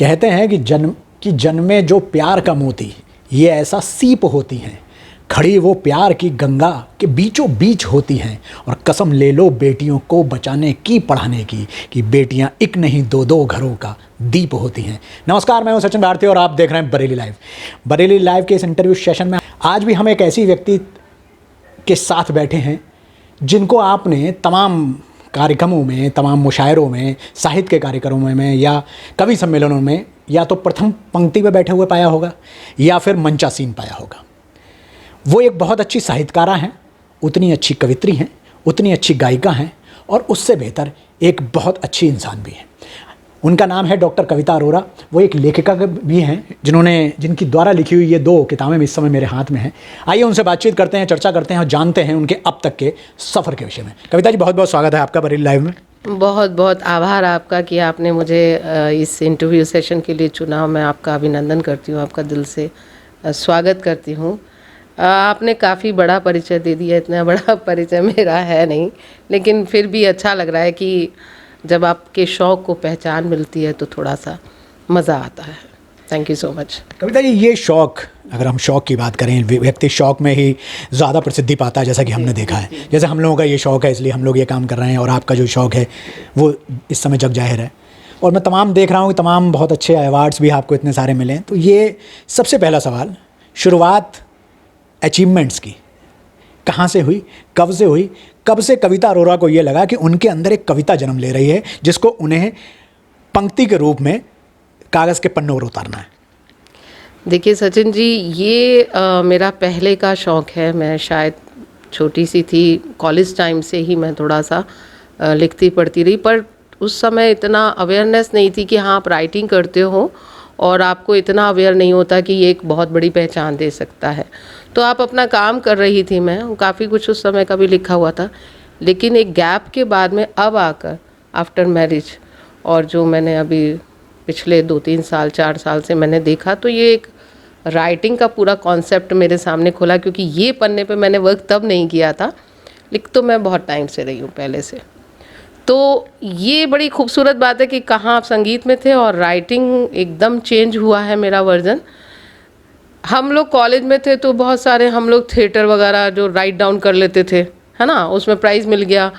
कहते हैं कि जन्मे जो प्यार का मोती, ये ऐसा सीप होती हैं, खड़ी वो प्यार की गंगा के बीचों बीच होती हैं। और कसम ले लो बेटियों को बचाने की, पढ़ाने की, कि बेटियां एक नहीं दो दो घरों का दीप होती हैं। नमस्कार, मैं हूं सचिन भारती और आप देख रहे हैं बरेली लाइव। बरेली लाइव के इस इंटरव्यू सेशन में आज भी हम एक ऐसी व्यक्ति के साथ बैठे हैं जिनको आपने तमाम कार्यक्रमों में, तमाम मुशायरों में, साहित्य के कार्यक्रमों में या कवि सम्मेलनों में या तो प्रथम पंक्ति में बैठे हुए पाया होगा या फिर मंचासीन पाया होगा। वो एक बहुत अच्छी साहित्यकारा हैं, उतनी अच्छी कवित्री हैं, उतनी अच्छी गायिका हैं और उससे बेहतर एक बहुत अच्छी इंसान भी हैं। उनका नाम है डॉक्टर कविता अरोरा। वो एक लेखिका भी हैं जिनकी द्वारा लिखी हुई ये 2 किताबें इस समय मेरे हाथ में हैं। आइए उनसे बातचीत करते हैं, चर्चा करते हैं और जानते हैं उनके अब तक के सफ़र के विषय में। कविता जी, बहुत बहुत स्वागत है आपका बरेली लाइव में। बहुत बहुत आभार आपका कि आपने मुझे इस इंटरव्यू सेशन के लिए चुना। मैं आपका अभिनंदन करती हूँ, आपका दिल से स्वागत करती हूँ। आपने काफ़ी बड़ा परिचय दे दिया। इतना बड़ा परिचय मेरा है नहीं, लेकिन फिर भी अच्छा लग रहा है कि जब आपके शौक़ को पहचान मिलती है तो थोड़ा सा मज़ा आता है। Thank you so much. Kavita ji, ये शौक़, अगर हम शौक़ की बात करें, व्यक्ति शौक़ में ही ज़्यादा प्रसिद्धि पाता है, जैसा कि हमने देखा है। जैसे हम लोगों का ये शौक़ है इसलिए हम लोग ये काम कर रहे हैं और आपका जो शौक़ है वो इस समय जग जाहिर है। और मैं तमाम देख रहा हूँ कि तमाम बहुत अच्छे अवार्ड्स भी आपको इतने सारे मिले हैं। तो ये सबसे पहला सवाल, शुरुआत अचीवमेंट्स की कहाँ से हुई, कब से हुई? कब से कविता अरोरा को ये लगा कि उनके अंदर एक कविता जन्म ले रही है जिसको उन्हें पंक्ति के रूप में कागज़ के पन्नों पर उतारना है? देखिए सचिन जी, ये मेरा पहले का शौक़ है। मैं शायद छोटी सी थी, कॉलेज टाइम से ही मैं थोड़ा सा लिखती पढ़ती रही, पर उस समय इतना अवेयरनेस नहीं थी कि हाँ आप राइटिंग करते हो और आपको इतना अवेयर नहीं होता कि ये एक बहुत बड़ी पहचान दे सकता है। तो आप अपना काम कर रही थी, मैं काफ़ी कुछ उस समय का भी लिखा हुआ था, लेकिन एक गैप के बाद में अब आकर आफ्टर मैरिज और जो मैंने अभी पिछले 2-3 साल 4 साल से मैंने देखा, तो ये एक राइटिंग का पूरा कॉन्सेप्ट मेरे सामने खुला। क्योंकि ये पन्ने पे मैंने वर्क तब नहीं किया था, लिख तो मैं बहुत टाइम से रही हूँ पहले से। तो ये बड़ी खूबसूरत बात है कि कहाँ आप संगीत में थे और राइटिंग एकदम चेंज हुआ है मेरा वर्जन। हम लोग कॉलेज में थे तो बहुत सारे हम लोग थिएटर वगैरह जो राइट डाउन कर लेते थे, है ना, उसमें प्राइज़ मिल गया।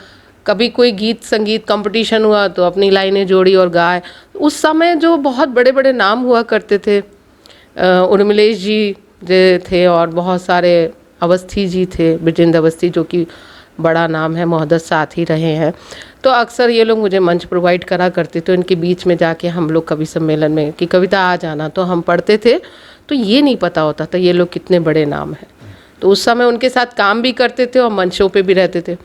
कभी कोई गीत संगीत कंपटीशन हुआ तो अपनी लाइनें जोड़ी और गाए। उस समय जो बहुत बड़े बड़े नाम हुआ करते थे, उर्मिलेश जी जो थे और बहुत सारे अवस्थी जी थे, ब्रजेंद्र अवस्थी जो कि बड़ा नाम है, मोहद्दत साथ ही रहे हैं। तो अक्सर ये लोग मुझे मंच प्रोवाइड करा करते थे। इनके बीच में जाके हम लोग कवि सम्मेलन में कि कविता आ जाना, तो हम पढ़ते थे। तो ये नहीं पता होता था ये लोग कितने बड़े नाम हैं। तो उस समय उनके साथ काम भी करते थे और मंचों पे भी रहते थे।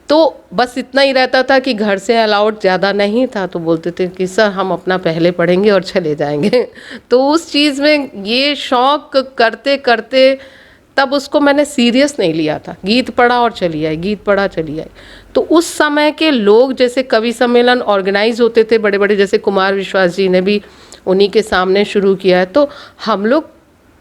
तो बस इतना ही रहता था कि घर से अलाउड ज़्यादा नहीं था, तो बोलते थे कि सर हम अपना पहले पढ़ेंगे और चले जाएंगे। तो उस चीज़ में ये शौक़ करते करते तब उसको मैंने सीरियस नहीं लिया था। गीत पढ़ा और चली आई, गीत पढ़ा चली आई। तो उस समय के लोग, जैसे कवि सम्मेलन ऑर्गेनाइज होते थे बड़े बड़े, जैसे कुमार विश्वास जी ने भी उन्हीं के सामने शुरू किया है, तो हम लोग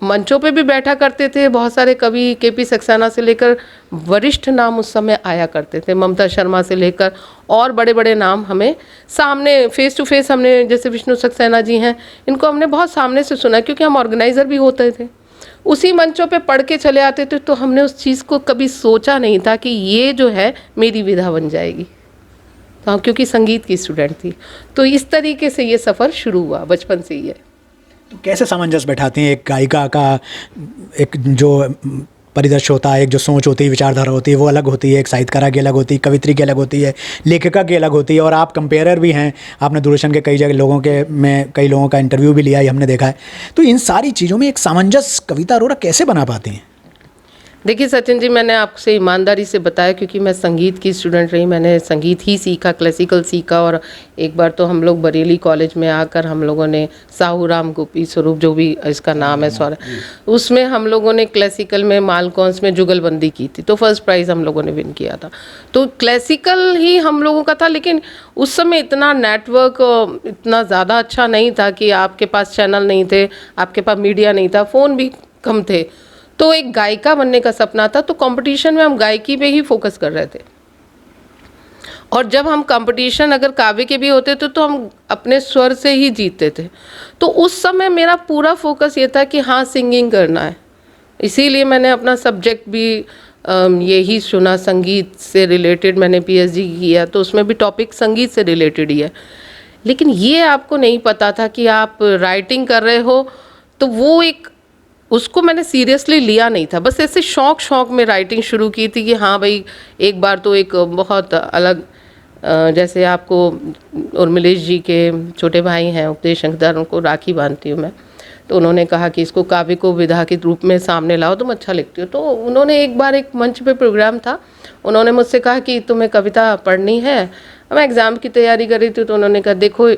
मंचों पे भी बैठा करते थे। बहुत सारे कवि, केपी सक्सेना से लेकर वरिष्ठ नाम उस समय आया करते थे, ममता शर्मा से लेकर और बड़े बड़े नाम हमें सामने फेस टू फेस, हमने जैसे विष्णु सक्सेना जी हैं, इनको हमने बहुत सामने से सुना क्योंकि हम ऑर्गेनाइज़र भी होते थे। उसी मंचों पे पढ़ के चले आते थे। तो हमने उस चीज़ को कभी सोचा नहीं था कि ये जो है मेरी विधा बन जाएगी। तो क्योंकि संगीत की स्टूडेंट थी, तो इस तरीके से ये सफ़र शुरू हुआ, बचपन से ही है। तो कैसे सामंजस्य बैठाती हैं एक गायिका का, एक जो परिदृश्य होता है, एक जो सोच होती है, विचारधारा होती है, वो अलग होती है, एक साहित्यकारा की अलग होती है, कवित्री की अलग होती है, लेखिका की अलग होती है, और आप कंपेयर भी हैं। आपने दूरदर्शन के कई जगह कई लोगों का इंटरव्यू भी लिया है, हमने देखा है। तो इन सारी चीज़ों में एक सामंजस्य कविता अरोरा कैसे बना पाती हैं? देखिए सचिन जी, मैंने आपसे ईमानदारी से बताया क्योंकि मैं संगीत की स्टूडेंट रही, मैंने संगीत ही सीखा, क्लासिकल सीखा। और एक बार तो हम लोग बरेली कॉलेज में आकर हम लोगों ने साहू राम गोपी स्वरूप, जो भी इसका नाम है, सॉरी, उसमें हम लोगों ने क्लासिकल में मालकौंस में जुगलबंदी की थी, तो फर्स्ट प्राइज़ हम लोगों ने विन किया था। तो क्लासिकल ही हम लोगों का था, लेकिन उस समय इतना नेटवर्क इतना ज़्यादा अच्छा नहीं था कि आपके पास चैनल नहीं थे, आपके पास मीडिया नहीं था, फ़ोन भी कम थे। तो एक गायिका बनने का सपना था, तो कंपटीशन में हम गायकी पे ही फोकस कर रहे थे। और जब हम कंपटीशन अगर काव्य के भी होते थे तो हम अपने स्वर से ही जीतते थे। तो उस समय मेरा पूरा फोकस ये था कि हाँ सिंगिंग करना है, इसीलिए मैंने अपना सब्जेक्ट भी यही चुना, संगीत से रिलेटेड। मैंने पीएचडी किया तो उसमें भी टॉपिक संगीत से रिलेटेड ही है। लेकिन ये आपको नहीं पता था कि आप राइटिंग कर रहे हो, तो वो एक उसको मैंने सीरियसली लिया नहीं था। बस ऐसे शौक में राइटिंग शुरू की थी कि हाँ भाई, एक बार तो एक बहुत अलग जैसे आपको उर्मिलेश जी के छोटे भाई हैं उपदेश शंकर, उनको राखी बांधती हूँ मैं, तो उन्होंने कहा कि इसको काव्य को विधा के रूप में सामने लाओ, तुम अच्छा लिखती हो। तो उन्होंने एक बार एक मंच पे प्रोग्राम था, उन्होंने मुझसे कहा कि तुम्हें कविता पढ़नी है। मैं एग्ज़ाम की तैयारी कर रही थी, तो उन्होंने कहा देखो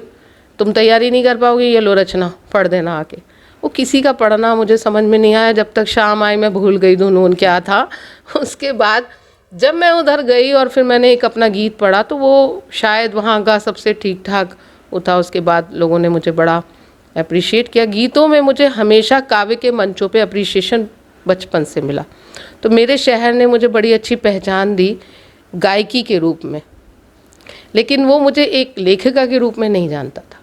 तुम तैयारी नहीं कर पाओगी, ये लो रचना पढ़ देना आके। वो किसी का पढ़ना मुझे समझ में नहीं आया, जब तक शाम आई मैं भूल गई धुन क्या था। उसके बाद जब मैं उधर गई और फिर मैंने एक अपना गीत पढ़ा, तो वो शायद वहाँ का सबसे ठीक ठाक वो था। उसके बाद लोगों ने मुझे बड़ा अप्रिशिएट किया। गीतों में मुझे हमेशा काव्य के मंचों पे अप्रिशिएशन बचपन से मिला, तो मेरे शहर ने मुझे बड़ी अच्छी पहचान दी गायकी के रूप में, लेकिन वो मुझे एक लेखिका के रूप में नहीं जानता था।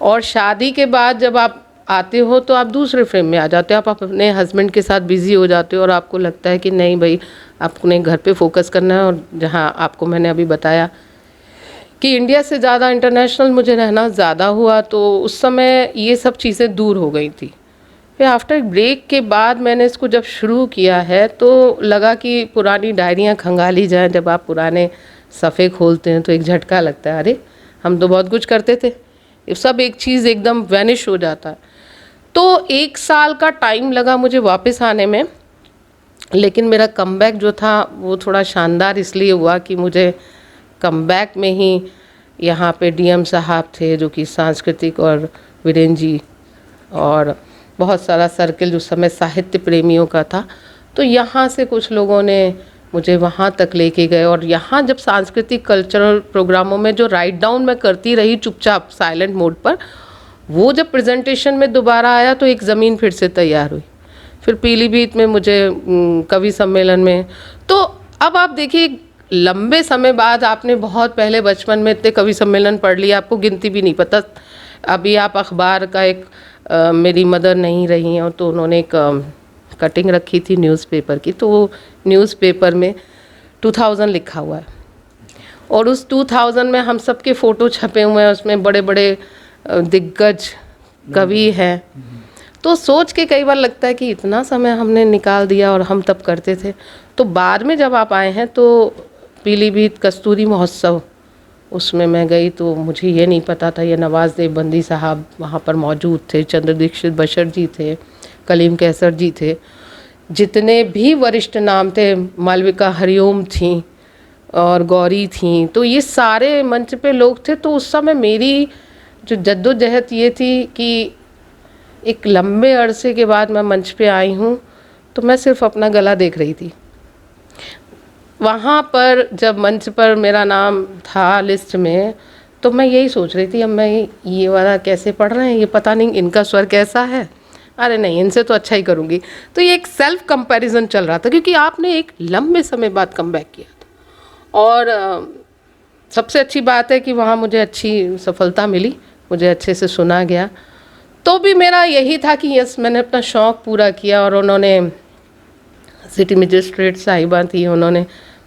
और शादी के बाद जब आप आते हो तो आप दूसरे फ्रेम में आ जाते हो, आप अपने हस्बैंड के साथ बिज़ी हो जाते हो और आपको लगता है कि नहीं भाई आपने घर पे फोकस करना है। और जहाँ आपको मैंने अभी बताया कि इंडिया से ज़्यादा इंटरनेशनल मुझे रहना ज़्यादा हुआ, तो उस समय ये सब चीज़ें दूर हो गई थी। फिर आफ्टर ब्रेक के बाद मैंने इसको जब शुरू किया है तो लगा कि पुरानी डायरियाँ खंगाली जाएँ। जब आप पुराने सफ़े खोलते हैं तो एक झटका लगता है, अरे हम तो बहुत कुछ करते थे, ये सब एक चीज़ एकदम वैनिश हो जाता है। तो 1 साल का टाइम लगा मुझे वापस आने में, लेकिन मेरा कमबैक जो था वो थोड़ा शानदार इसलिए हुआ कि मुझे कमबैक में ही यहाँ पे डीएम साहब थे जो कि सांस्कृतिक, और वीरेंद्र जी, और बहुत सारा सर्किल जो समय साहित्य प्रेमियों का था। तो यहाँ से कुछ लोगों ने मुझे वहाँ तक लेके गए, और यहाँ जब सांस्कृतिक कल्चरल प्रोग्रामों में जो राइट डाउन मैं करती रही चुपचाप साइलेंट मोड पर, वो जब प्रेजेंटेशन में दोबारा आया तो एक ज़मीन फिर से तैयार हुई। फिर पीलीभीत में मुझे कवि सम्मेलन में, तो अब आप देखिए लंबे समय बाद आपने बहुत पहले बचपन में इतने कवि सम्मेलन पढ़ लिया, आपको गिनती भी नहीं पता। अभी आप अखबार का एक मेरी मदर नहीं रही हैं, तो उन्होंने एक कटिंग रखी थी न्यूज़पेपर की, तो वो न्यूज़पेपर में 2000 लिखा हुआ है, और उस 2000 में हम सब के फ़ोटो छपे हुए हैं, उसमें बड़े बड़े दिग्गज कवि हैं। तो सोच के कई बार लगता है कि इतना समय हमने निकाल दिया और हम तब करते थे। तो बाद में जब आप आए हैं तो पीलीभीत कस्तूरी महोत्सव, उसमें मैं गई तो मुझे ये नहीं पता था ये नवाज़ देवबंदी साहब वहाँ पर मौजूद थे, चंद्र दीक्षित बशर जी थे, कलीम कैसर जी थे, जितने भी वरिष्ठ नाम थे, मालविका हरिओम थी और गौरी थी, तो ये सारे मंच पे लोग थे। तो उस समय मेरी जो जद्दोजहद ये थी कि एक लंबे अरसे के बाद मैं मंच पे आई हूँ, तो मैं सिर्फ अपना गला देख रही थी। वहाँ पर जब मंच पर मेरा नाम था लिस्ट में, तो मैं यही सोच रही थी अब मैं ये वाला कैसे पढ़ रहे हैं, ये पता नहीं इनका स्वर कैसा है, अरे नहीं इनसे तो अच्छा ही करूँगी। तो ये एक सेल्फ कंपैरिजन चल रहा था, क्योंकि आपने एक लंबे समय बाद कमबैक किया था। और सबसे अच्छी बात है कि वहाँ मुझे अच्छी सफलता मिली, मुझे अच्छे से सुना गया। तो भी मेरा यही था कि यस मैंने अपना शौक़ पूरा किया। और उन्होंने सिटी मजिस्ट्रेट साहिबा थी, उन्होंने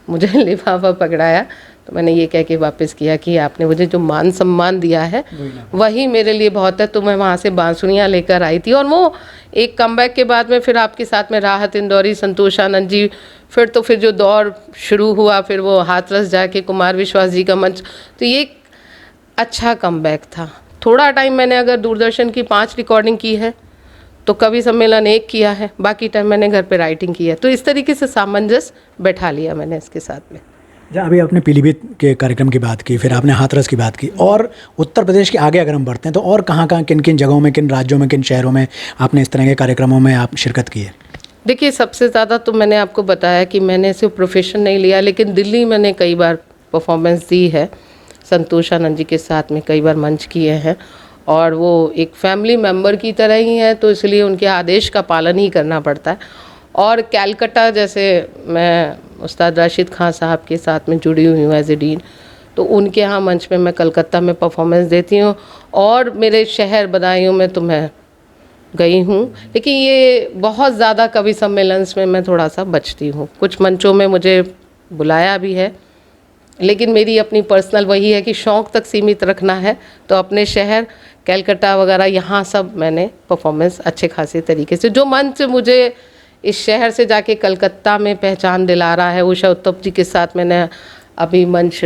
मुझे लिफाफा पकड़ाया, तो मैंने ये कह के वापस किया कि आपने मुझे जो मान सम्मान दिया है वही मेरे लिए बहुत है। तो मैं वहाँ से बांसुरियाँ लेकर आई थी, और वो एक कमबैक के बाद में फिर आपके साथ में राहत इंदौरी, संतोष आनंद जी, फिर जो दौर शुरू हुआ, फिर वो हाथरस जाके कुमार विश्वास जी का मंच, तो ये एक अच्छा कमबैक था। थोड़ा टाइम मैंने अगर दूरदर्शन की 5 रिकॉर्डिंग की है, तो कवि सम्मेलन 1 किया है, बाकी टाइम मैंने घर पे राइटिंग की है। तो इस तरीके से सामंजस्य बैठा लिया मैंने इसके साथ में। जहाँ अभी आपने पीलीभीत के कार्यक्रम की बात की, फिर आपने हाथरस की बात की, और उत्तर प्रदेश के आगे अगर हम बढ़ते हैं तो और कहाँ कहाँ किन किन जगहों में, किन राज्यों में, किन शहरों में आपने इस तरह के कार्यक्रमों में आप शिरकत की है? देखिए सबसे ज़्यादा तो मैंने आपको बताया कि मैंने सिर्फ प्रोफेशन नहीं लिया, लेकिन दिल्ली मैंने कई बार परफॉर्मेंस दी है, संतोष आनंद जी के साथ में कई बार मंच किए हैं, और वो एक फैमिली मेम्बर की तरह ही है, तो इसलिए उनके आदेश का पालन ही करना पड़ता है। और कैलकटा जैसे मैं उस्ताद राशिद खान साहब के साथ में जुड़ी हुई हूँ एज ए डीन, तो उनके यहाँ मंच पे मैं कलकत्ता में परफॉर्मेंस देती हूँ, और मेरे शहर बदायूं में तो मैं गई हूँ, लेकिन ये बहुत ज़्यादा कवि सम्मेलन में मैं थोड़ा सा बचती हूँ। कुछ मंचों में मुझे बुलाया भी है, लेकिन मेरी अपनी पर्सनल वही है कि शौक़ तक सीमित रखना है, तो अपने शहर कलकत्ता वगैरह यहाँ सब मैंने परफॉर्मेंस अच्छे खासे तरीके से, जो मंच मुझे इस शहर से जाके कलकत्ता में पहचान दिला रहा है, उषा उत्तप जी के साथ मैंने अभी मंच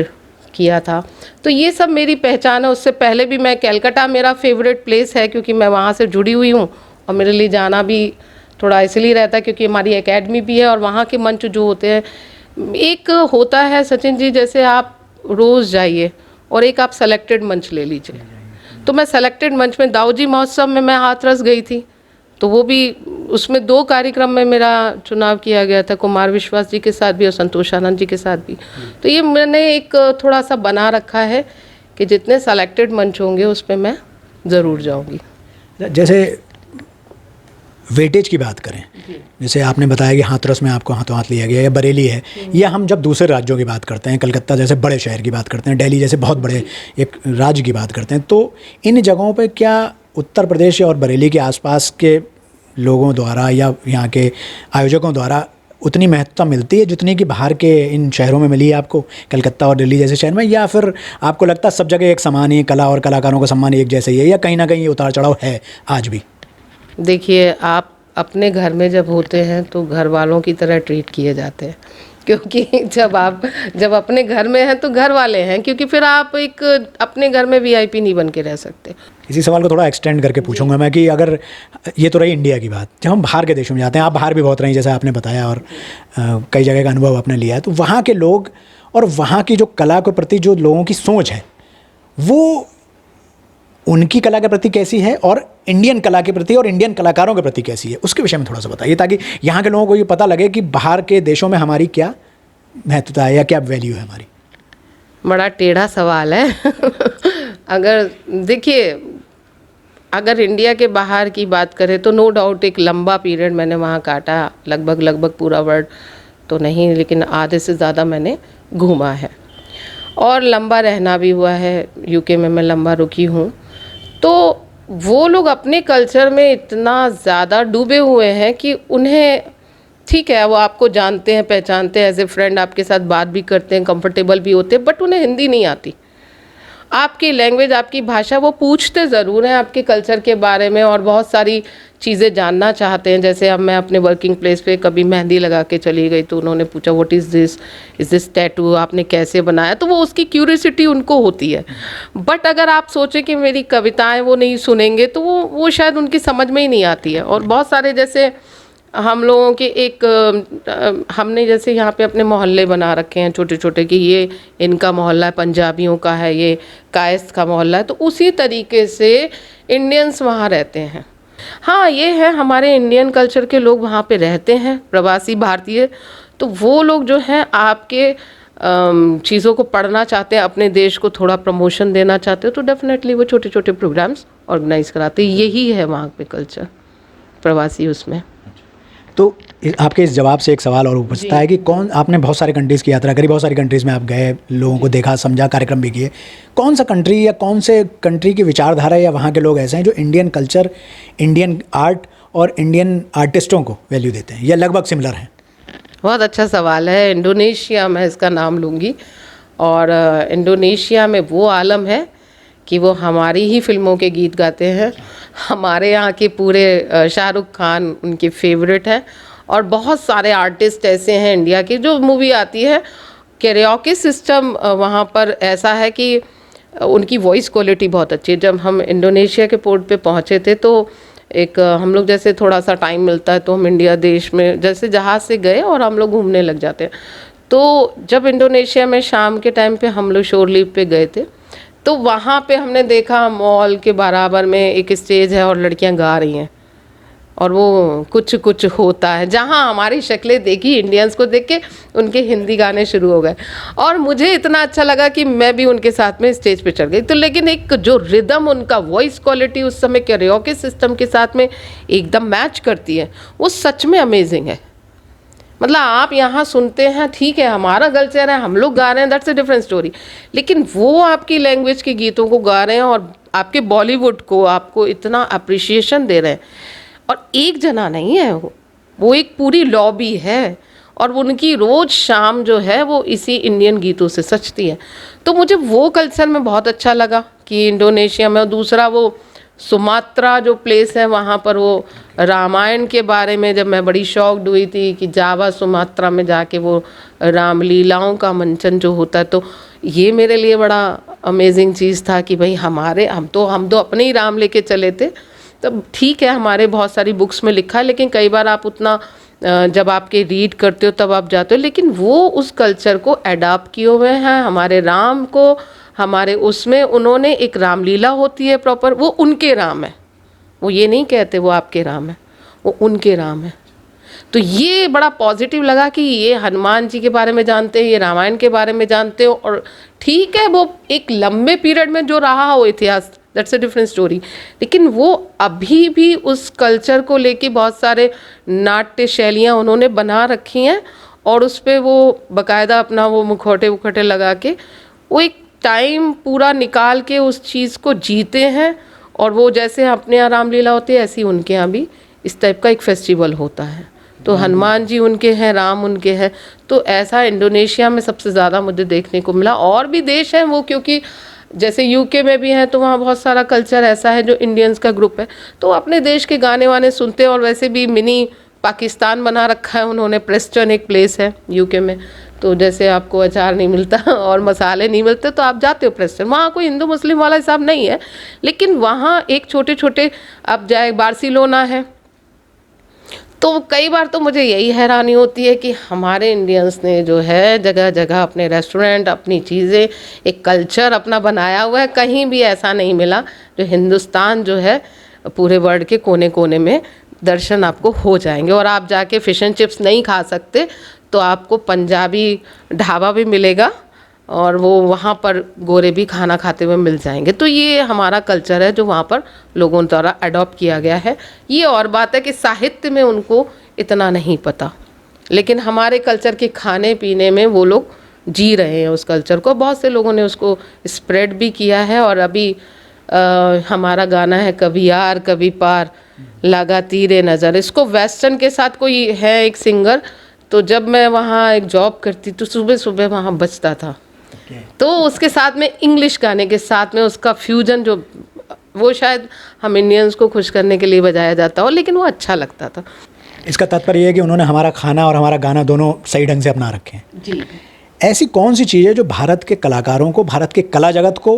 किया था, तो ये सब मेरी पहचान है। उससे पहले भी मैं कलकत्ता मेरा फेवरेट प्लेस है, क्योंकि मैं वहाँ से जुड़ी हुई हूँ, और मेरे लिए जाना भी थोड़ा इसलिए रहता है क्योंकि हमारी एकेडमी भी है, और वहाँ के मंच जो होते हैं, एक होता है सचिन जी, जैसे आप रोज़ जाइए और एक आप सेलेक्टेड मंच ले लीजिए। तो मैं सेलेक्टेड मंच में दाऊजी महोत्सव में मैं हाथरस गई थी, तो वो भी उसमें 2 कार्यक्रम में मेरा चुनाव किया गया था, कुमार विश्वास जी के साथ भी और संतोष आनंद जी के साथ भी। तो ये मैंने एक थोड़ा सा बना रखा है कि जितने सेलेक्टेड मंच होंगे उस पर मैं ज़रूर जाऊंगी। जैसे वेटेज की बात करें, जैसे आपने बताया कि हाथरस में आपको हाथों हाथ लिया गया, या बरेली है, या हम जब दूसरे राज्यों की बात करते हैं, कलकत्ता जैसे बड़े शहर की बात करते हैं, दिल्ली जैसे बहुत बड़े एक राज्य की बात करते हैं, तो इन जगहों पे क्या उत्तर प्रदेश और बरेली के आसपास के लोगों द्वारा या यहाँ के आयोजकों द्वारा उतनी महत्वता मिलती है जितनी कि बाहर के इन शहरों में मिली है आपको, कलकत्ता और दिल्ली जैसे शहर में, या फिर आपको लगता है सब जगह एक समान ही कला और कलाकारों का सम्मान एक जैसे ही है, या कहीं ना कहीं ये उतार चढ़ाव है आज भी? देखिए, आप अपने घर में जब होते हैं तो घर वालों की तरह ट्रीट किए जाते हैं, क्योंकि जब अपने घर में हैं तो घर वाले हैं, क्योंकि फिर आप एक अपने घर में वीआईपी नहीं बन के रह सकते। इसी सवाल को थोड़ा एक्सटेंड करके पूछूंगा मैं कि अगर ये तो रही इंडिया की बात, जब हम बाहर के देशों में जाते हैं, आप बाहर भी बहुत रही जैसे आपने बताया, और कई जगह का अनुभव आपने लिया है, तो वहाँ के लोग और वहाँ की जो कला के प्रति जो लोगों की सोच है, वो उनकी कला के प्रति कैसी है, और इंडियन कला के प्रति और इंडियन कलाकारों के प्रति कैसी है, उसके विषय में थोड़ा सा बताइए, ताकि यहाँ के लोगों को ये पता लगे कि बाहर के देशों में हमारी क्या महत्वता है या क्या वैल्यू है हमारी। बड़ा टेढ़ा सवाल है। अगर देखिए, अगर इंडिया के बाहर की बात करें तो नो डाउट एक लंबा पीरियड मैंने वहाँ काटा, लगभग पूरा वर्ल्ड तो नहीं, लेकिन आधे से ज़्यादा मैंने घूमा है, और लंबा रहना भी हुआ है। यूके में मैं लंबा रुकी हूँ। तो वो लोग अपने कल्चर में इतना ज़्यादा डूबे हुए हैं कि उन्हें, ठीक है, वो आपको जानते हैं, पहचानते हैं, एज ए फ्रेंड आपके साथ बात भी करते हैं, कंफर्टेबल भी होते हैं, बट उन्हें हिंदी नहीं आती। आपकी लैंग्वेज, आपकी भाषा वो पूछते ज़रूर हैं आपके कल्चर के बारे में, और बहुत सारी चीज़ें जानना चाहते हैं। जैसे अब मैं अपने वर्किंग प्लेस पे कभी मेहंदी लगा के चली गई, तो उन्होंने पूछा व्हाट इज़ दिस टैटू, आपने कैसे बनाया, तो वो उसकी क्यूरियोसिटी उनको होती है। बट अगर आप सोचें कि मेरी कविताएं वो नहीं सुनेंगे, तो वो शायद उनकी समझ में ही नहीं आती है। और बहुत सारे जैसे हम लोगों के हमने जैसे यहाँ पे अपने मोहल्ले बना रखे हैं छोटे छोटे, कि ये इनका मोहल्ला है, पंजाबियों का है, ये कायस्थ का मोहल्ला है, तो उसी तरीके से इंडियंस वहाँ रहते हैं। हाँ, ये है, हमारे इंडियन कल्चर के लोग वहाँ पे रहते हैं, प्रवासी भारतीय, तो वो लोग जो हैं आपके चीज़ों को पढ़ना चाहते हैं, अपने देश को थोड़ा प्रमोशन देना चाहते हैं, तो डेफिनेटली वो छोटे छोटे प्रोग्राम्स ऑर्गेनाइज कराते हैं। यही है वहाँ पे कल्चर, प्रवासी उसमें। तो आपके इस जवाब से एक सवाल और पूछता है कि कौन, आपने बहुत सारे कंट्रीज़ की यात्रा करी, बहुत सारी कंट्रीज़ में आप गए, लोगों को देखा, समझा, कार्यक्रम भी किए, कौन सा कंट्री या कौन से कंट्री की विचारधारा या वहाँ के लोग ऐसे हैं जो इंडियन कल्चर, इंडियन आर्ट और इंडियन आर्टिस्टों को वैल्यू देते हैं, या लगभग सिमिलर हैं? बहुत अच्छा सवाल है। इंडोनेशिया, मैं इसका नाम लूँगी, और इंडोनेशिया में वो आलम है कि वो हमारी ही फिल्मों के गीत गाते हैं। हमारे यहाँ के पूरे शाहरुख खान उनके फेवरेट हैं, और बहुत सारे आर्टिस्ट ऐसे हैं इंडिया के, जो मूवी आती है, कैरियोके सिस्टम वहाँ पर ऐसा है कि उनकी वॉइस क्वालिटी बहुत अच्छी है। जब हम इंडोनेशिया के पोर्ट पे पहुँचे थे, तो एक हम लोग जैसे थोड़ा सा टाइम मिलता है तो हम इंडिया देश में जैसे जहाज़ से गए और हम लोग घूमने लग जाते हैं। तो जब इंडोनेशिया में शाम के टाइम पे हम लोग शोर लीव पे गए थे, तो वहाँ पे हमने देखा मॉल के बराबर में एक स्टेज है और लड़कियाँ गा रही हैं, और वो कुछ कुछ होता है, जहाँ हमारी शक्लें देखी इंडियंस को देख के उनके हिंदी गाने शुरू हो गए, और मुझे इतना अच्छा लगा कि मैं भी उनके साथ में स्टेज पे चढ़ गई। तो लेकिन एक जो रिदम, उनका वॉइस क्वालिटी उस समय कैरियोके सिस्टम के साथ में एकदम मैच करती है, वो सच में अमेजिंग है। मतलब आप यहाँ सुनते हैं, ठीक है हमारा कल्चर है, हम लोग गा रहे हैं, दैट्स अ डिफरेंट स्टोरी, लेकिन वो आपकी लैंग्वेज के गीतों को गा रहे हैं और आपके बॉलीवुड को आपको इतना अप्रिशिएशन दे रहे हैं। और एक जना नहीं है वो एक पूरी लॉबी है, और उनकी रोज़ शाम जो है वो इसी इंडियन गीतों से सजती है। तो मुझे वो कल्चर में बहुत अच्छा लगा कि इंडोनेशिया में। और दूसरा वो सुमात्रा जो प्लेस है वहाँ पर वो रामायण के बारे में जब मैं बड़ी शॉक्ड हुई थी कि जावा सुमात्रा में जाके वो रामलीलाओं का मंचन जो होता है, तो ये मेरे लिए बड़ा अमेजिंग चीज़ था कि भाई हम तो अपने ही राम लेके चले थे। तब ठीक है हमारे बहुत सारी बुक्स में लिखा है, लेकिन कई बार आप उतना जब आपके रीड करते हो तब आप जाते हो, लेकिन वो उस कल्चर को अडॉप्ट किए हुए हैं। हमारे राम को हमारे उसमें उन्होंने एक रामलीला होती है प्रॉपर, वो उनके राम है, वो ये नहीं कहते वो आपके राम है, वो उनके राम है। तो ये बड़ा पॉजिटिव लगा कि ये हनुमान जी के बारे में जानते हैं, ये रामायण के बारे में जानते हो। और ठीक है वो एक लंबे पीरियड में जो रहा हो इतिहास, दैट्स अ डिफरेंट स्टोरी, लेकिन वो अभी भी उस कल्चर को लेके बहुत सारे नाट्य शैलियाँ उन्होंने बना रखी हैं, और उस पर वो बाकायदा अपना वो मुखौटे लगा के वो एक टाइम पूरा निकाल के उस चीज़ को जीते हैं। और वो जैसे अपने यहाँ रामलीला होती है, ऐसी उनके यहाँ भी इस टाइप का एक फेस्टिवल होता है। तो हनुमान जी उनके हैं, राम उनके हैं। तो ऐसा इंडोनेशिया में सबसे ज़्यादा मुझे देखने को मिला। और भी देश हैं वो, क्योंकि जैसे यूके में भी हैं तो वहाँ बहुत सारा कल्चर ऐसा है जो इंडियंस का ग्रुप है, तो अपने देश के गाने वाने सुनते हैं। और वैसे भी मिनी पाकिस्तान बना रखा है उन्होंने, प्रेस्टन एक प्लेस है यूके में। तो जैसे आपको अचार नहीं मिलता और मसाले नहीं मिलते तो आप जाते हो प्रेस्टन, वहाँ कोई हिंदू मुस्लिम वाला हिसाब नहीं है, लेकिन वहाँ एक छोटे छोटे आप जाए, बार्सिलोना है। तो कई बार तो मुझे यही हैरानी होती है कि हमारे इंडियंस ने जो है जगह जगह अपने रेस्टोरेंट, अपनी चीज़ें, एक कल्चर अपना बनाया हुआ है। कहीं भी ऐसा नहीं मिला जो हिंदुस्तान जो है पूरे वर्ल्ड के कोने कोने में दर्शन आपको हो जाएंगे। और आप जाके फ़िश एंड चिप्स नहीं खा सकते तो आपको पंजाबी ढाबा भी मिलेगा, और वो वहाँ पर गोरे भी खाना खाते हुए मिल जाएंगे। तो ये हमारा कल्चर है जो वहाँ पर लोगों द्वारा अडॉप्ट किया गया है। ये और बात है कि साहित्य में उनको इतना नहीं पता, लेकिन हमारे कल्चर के खाने पीने में वो लोग जी रहे हैं उस कल्चर को। बहुत से लोगों ने उसको स्प्रेड भी किया है। और अभी हमारा गाना है कभी यार कभी पार लगा तीरे नज़र, इसको वेस्टर्न के साथ कोई है एक सिंगर, तो जब मैं वहाँ एक जॉब करती तो सुबह सुबह वहाँ बजता था। तो उसके साथ में इंग्लिश गाने के साथ में उसका फ्यूजन जो वो शायद हम इंडियंस को खुश करने के लिए बजाया जाता हो, लेकिन वो अच्छा लगता था। इसका तात्पर्य ये है कि उन्होंने हमारा खाना और हमारा गाना दोनों सही ढंग से अपना रखे हैं। जी। ऐसी कौन सी चीज़ है जो भारत के कलाकारों को, भारत के कला जगत को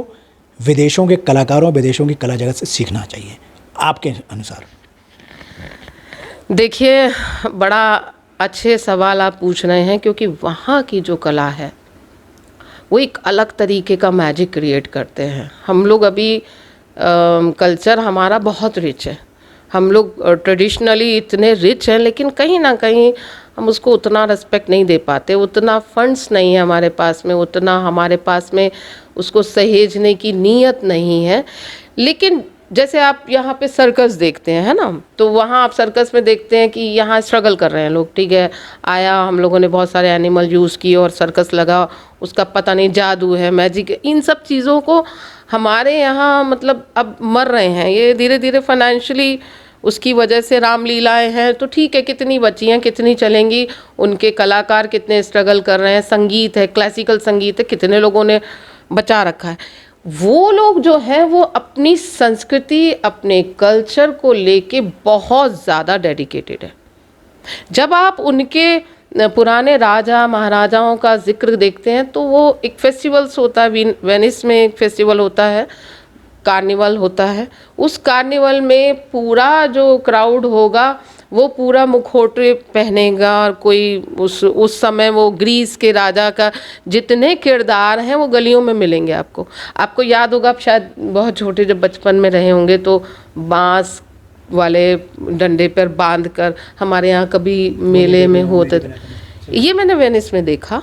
विदेशों के कलाकारों, विदेशों की कला जगत से सीखना चाहिए आपके अनुसार? देखिए बड़ा अच्छे सवाल आप पूछ रहे हैं, क्योंकि वहाँ की जो कला है वो एक अलग तरीके का मैजिक क्रिएट करते हैं। हम लोग अभी कल्चर हमारा बहुत रिच है, हम लोग ट्रेडिशनली इतने रिच हैं, लेकिन कहीं ना कहीं हम उसको उतना रिस्पेक्ट नहीं दे पाते, उतना फंड्स नहीं है हमारे पास में, उतना हमारे पास में उसको सहेजने की नीयत नहीं है। लेकिन जैसे आप यहाँ पे सर्कस देखते हैं, है ना, तो वहाँ आप सर्कस में देखते हैं कि यहाँ स्ट्रगल कर रहे हैं लोग, ठीक है, आया हम लोगों ने बहुत सारे एनिमल यूज़ किए और सर्कस लगा, उसका पता नहीं जादू है, मैजिक है, इन सब चीज़ों को हमारे यहाँ मतलब अब मर रहे हैं ये धीरे धीरे फाइनेंशियली। उसकी वजह से रामलीलाएं हैं तो ठीक है, कितनी बची हैं, कितनी चलेंगी, उनके कलाकार कितने स्ट्रगल कर रहे हैं, संगीत है, क्लासिकल संगीत है, कितने लोगों ने बचा रखा है। वो लोग जो हैं वो अपनी संस्कृति, अपने कल्चर को लेके बहुत ज़्यादा डेडिकेटेड है। जब आप उनके पुराने राजा महाराजाओं का जिक्र देखते हैं तो वो एक फेस्टिवल्स होता है, वेनिस में एक फेस्टिवल होता है, कार्निवल होता है, उस कार्निवल में पूरा जो क्राउड होगा वो पूरा मुखौटे पहनेगा, और कोई उस समय वो ग्रीस के राजा का जितने किरदार हैं वो गलियों में मिलेंगे आपको याद होगा, आप शायद बहुत छोटे जब बचपन में रहे होंगे, तो बांस वाले डंडे पर बांध कर हमारे यहाँ कभी मेले में होते थे। ये मैंने वेनिस में देखा,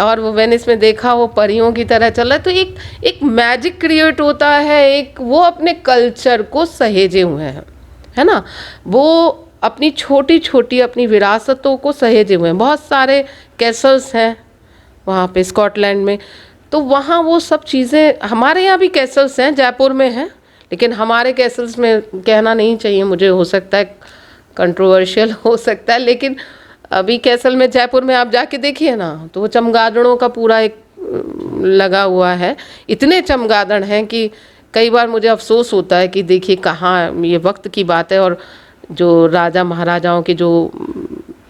और वो वेनिस में देखा वो परियों की तरह चल रहा है। तो एक मैजिक क्रिएट होता है, एक वो अपने कल्चर को सहेजे हुए हैं, है ना, वो अपनी छोटी छोटी अपनी विरासतों को सहेजे हुए हैं। बहुत सारे कैसल्स हैं वहाँ पे स्कॉटलैंड में, तो वहाँ वो सब चीज़ें, हमारे यहाँ भी कैसल्स हैं, जयपुर में हैं, लेकिन हमारे कैसल्स में कहना नहीं चाहिए मुझे, हो सकता है कंट्रोवर्शियल हो सकता है, लेकिन अभी कैसल में जयपुर में आप जाके देखिए ना, तो वो चमगादड़ों का पूरा एक लगा हुआ है। इतने चमगादड़ हैं कि कई बार मुझे अफसोस होता है कि देखिए कहाँ, ये वक्त की बात है, और जो राजा महाराजाओं की जो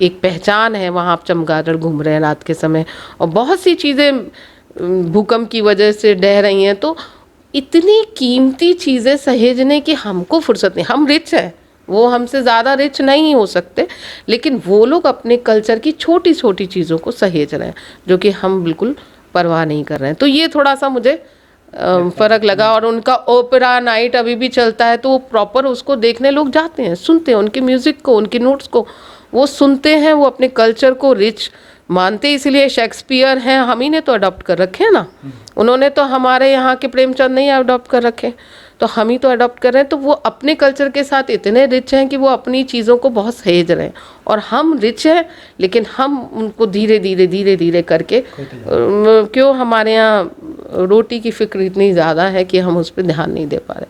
एक पहचान है, वहाँ आप चमगादड़ घूम रहे हैं रात के समय, और बहुत सी चीज़ें भूकंप की वजह से ढह रही हैं। तो इतनी कीमती चीज़ें सहेजने की हमको फुर्सत नहीं। हम रिच हैं, वो हमसे ज़्यादा रिच नहीं हो सकते, लेकिन वो लोग अपने कल्चर की छोटी छोटी चीज़ों को सहेज रहे हैं, जो कि हम बिल्कुल परवाह नहीं कर रहे हैं। तो ये थोड़ा सा मुझे फ़र्क लगा। और उनका ओपेरा नाइट अभी भी चलता है, तो वो प्रॉपर उसको देखने लोग जाते हैं, सुनते हैं उनकी म्यूज़िक को, उनकी नोट्स को वो सुनते हैं, वो अपने कल्चर को रिच मानते, इसलिए शेक्सपियर हैं, हम ही ने तो अडॉप्ट कर रखे हैं ना, उन्होंने तो हमारे यहाँ के प्रेमचंद नहीं अडॉप्ट कर रखे, तो हम ही तो अडॉप्ट कर रहे हैं। तो वो अपने कल्चर के साथ इतने रिच हैं कि वो अपनी चीज़ों को बहुत सहेज रहे हैं, और हम रिच हैं लेकिन हम उनको धीरे धीरे धीरे धीरे करके, क्यों हमारे यहाँ रोटी की फिक्र इतनी ज़्यादा है कि हम उस पर ध्यान नहीं दे पा रहे,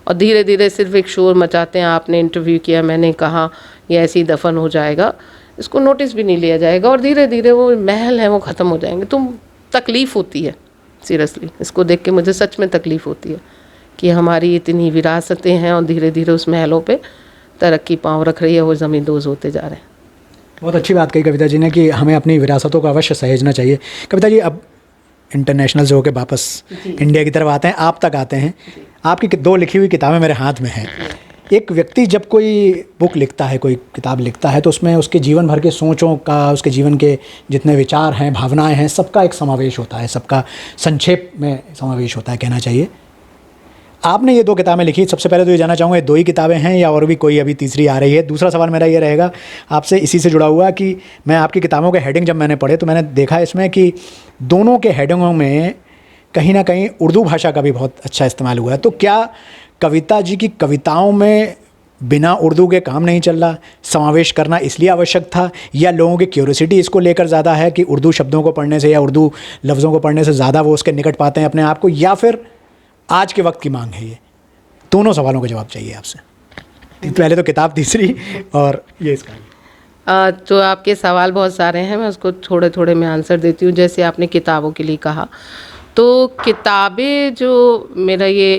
और धीरे धीरे सिर्फ एक शोर मचाते हैं। आपने इंटरव्यू किया, मैंने कहा ये ऐसे ही दफन हो जाएगा, इसको नोटिस भी नहीं लिया जाएगा, और धीरे धीरे वो महल हैं वो ख़त्म हो जाएंगे। तो तकलीफ़ होती है, सीरियसली इसको देख के मुझे सच में तकलीफ़ होती है कि हमारी इतनी विरासतें हैं और धीरे धीरे उस महलों पे तरक्की पाँव रख रही है, वो ज़मींदोज़ होते जा रहे हैं। बहुत अच्छी बात कही कविता जी ने कि हमें अपनी विरासतों को अवश्य सहेजना चाहिए। कविता जी, अब इंटरनेशनल से होकर वापस इंडिया की तरफ आते हैं, आप तक आते हैं। आपकी 2 लिखी हुई किताबें मेरे हाथ में हैं। एक व्यक्ति जब कोई बुक लिखता है, कोई किताब लिखता है, तो उसमें उसके जीवन भर के सोचों का, उसके जीवन के जितने विचार हैं, भावनाएं हैं, सबका एक समावेश होता है, सबका संक्षेप में समावेश होता है कहना चाहिए। आपने ये 2 किताबें लिखी, सबसे पहले तो ये जानना चाहूँगा, ये 2 ही किताबें हैं या और भी कोई अभी तीसरी आ रही है? दूसरा सवाल मेरा ये रहेगा आपसे इसी से जुड़ा हुआ कि मैं आपकी किताबों के हेडिंग जब मैंने पढ़े तो मैंने देखा इसमें कि दोनों के हेडिंगों में कहीं ना कहीं उर्दू भाषा का भी बहुत अच्छा इस्तेमाल हुआ है। तो क्या कविता जी की कविताओं में बिना उर्दू के काम नहीं चल रहा, समावेश करना इसलिए आवश्यक था, या लोगों की क्यूरियोसिटी इसको लेकर ज़्यादा है कि उर्दू शब्दों को पढ़ने से या उर्दू लफ्ज़ों को पढ़ने से ज़्यादा वो उसके निकट पाते हैं अपने आप को, या फिर आज के वक्त की मांग है? ये दोनों सवालों का जवाब चाहिए आपसे। पहले तो किताब, तीसरी और ये इसका। तो आपके सवाल बहुत सारे हैं, मैं उसको थोड़े थोड़े में आंसर देती हूँ। जैसे आपने किताबों के लिए कहा, तो किताबें जो मेरा ये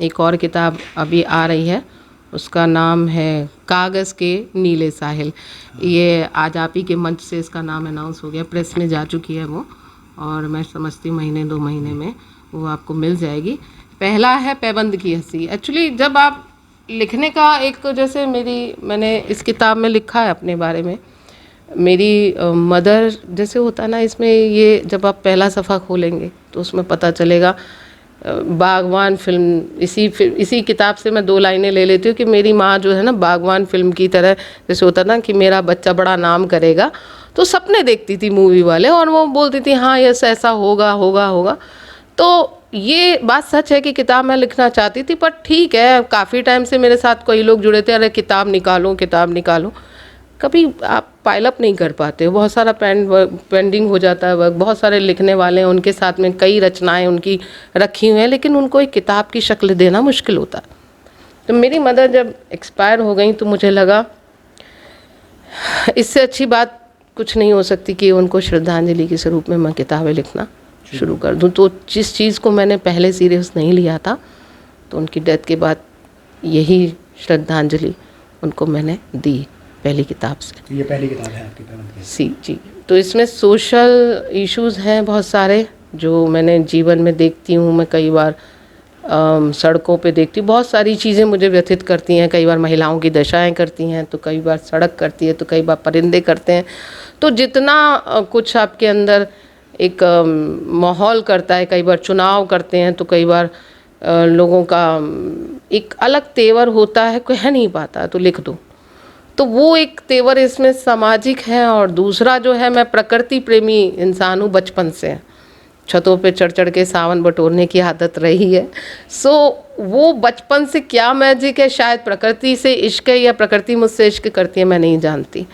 एक और किताब अभी आ रही है, उसका नाम है कागज़ के नीले साहिल। ये आज आप ही के मंच से इसका नाम अनाउंस हो गया, प्रेस में जा चुकी है वो, और मैं समझती हूँ महीने 2 महीने में वो आपको मिल जाएगी। पहला है पैबंद की हंसी। एक्चुअली जब आप लिखने का एक, जैसे मैंने इस किताब में लिखा है अपने बारे में, मेरी मदर जैसे होता है ना, इसमें ये जब आप पहला सफ़ा खोलेंगे तो उसमें पता चलेगा। बागवान फिल्म, इसी किताब से मैं 2 लाइनें ले लेती हूँ कि मेरी माँ जो है ना, बागवान फिल्म की तरह, जैसे होता ना कि मेरा बच्चा बड़ा नाम करेगा, तो सपने देखती थी मूवी वाले, और वो बोलती थी हाँ यस ऐसा होगा होगा होगा। तो ये बात सच है कि किताब मैं लिखना चाहती थी, पर ठीक है, काफ़ी टाइम से मेरे साथ कई लोग जुड़े थे, अरे किताब निकालो किताब निकालो, कभी आप पाइल अप नहीं कर पाते हो, बहुत सारा पेंडिंग हो जाता है वर्क। बहुत सारे लिखने वाले हैं, उनके साथ में कई रचनाएं उनकी रखी हुई हैं, लेकिन उनको एक किताब की शक्ल देना मुश्किल होता है। तो मेरी मदर जब एक्सपायर हो गई तो मुझे लगा इससे अच्छी बात कुछ नहीं हो सकती कि उनको श्रद्धांजलि के स्वरूप में मैं किताबें लिखना शुरू कर दूं। तो जिस चीज़ को मैंने पहले सीरियस नहीं लिया था, तो उनकी डेथ के बाद यही श्रद्धांजलि उनको मैंने दी पहली किताब से। ये पहली किताब है आपकी पैबंद की? जी। तो इसमें सोशल इश्यूज़ हैं बहुत सारे जो मैंने जीवन में देखती हूँ। मैं कई बार सड़कों पे देखती हूँ, बहुत सारी चीज़ें मुझे व्यथित करती हैं। कई बार महिलाओं की दशाएं करती हैं, तो कई बार सड़क करती है, तो कई बार परिंदे करते हैं। तो जितना कुछ आपके अंदर एक माहौल करता है, कई बार चुनाव करते हैं, तो कई बार लोगों का एक अलग तेवर होता है, कह नहीं पाता तो लिख दो। तो वो एक तेवर इसमें सामाजिक है। और दूसरा जो है, मैं प्रकृति प्रेमी इंसान हूँ बचपन से, छतों पे चढ़ चढ़ के सावन बटोरने की आदत रही है। सो वो बचपन से क्या मैजिक है, शायद प्रकृति से इश्क है या प्रकृति मुझसे इश्क करती है, मैं नहीं जानती।